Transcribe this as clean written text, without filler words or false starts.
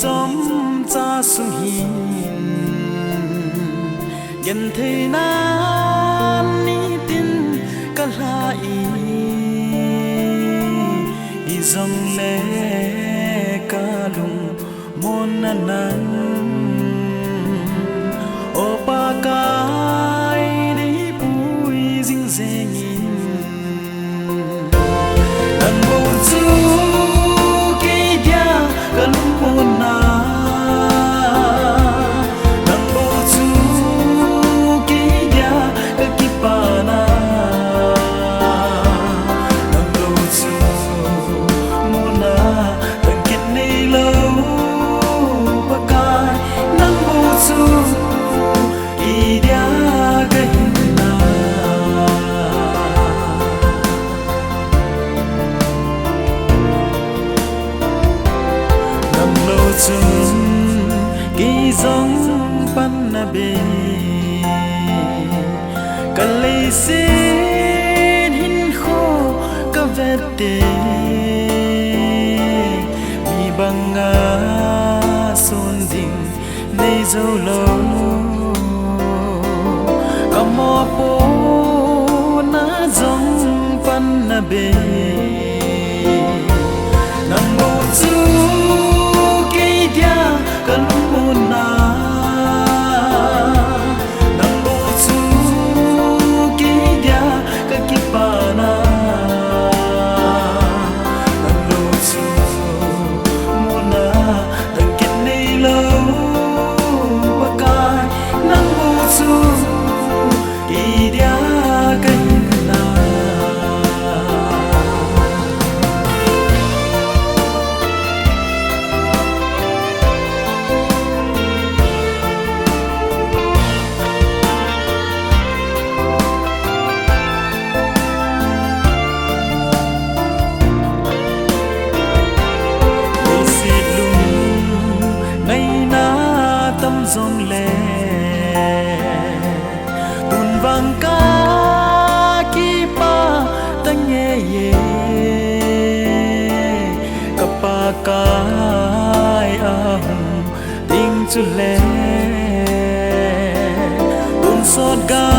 Chom cha sung hin gen thei na ni tin ka lai I zong le ka lung mon na nan o pa kai ni pui jing zeng in nan bo chu ke dia ka lung mon na kỳ giống pan na be ka lei sin hin kho ka vete mi banga son ding nei zo lo ka mo po na giống pan na be nam mo chu ke dia ka dòng lệ tuần vàng ca ki pa ta nghe ye kapa kai ahum ting chu le tuần sot ga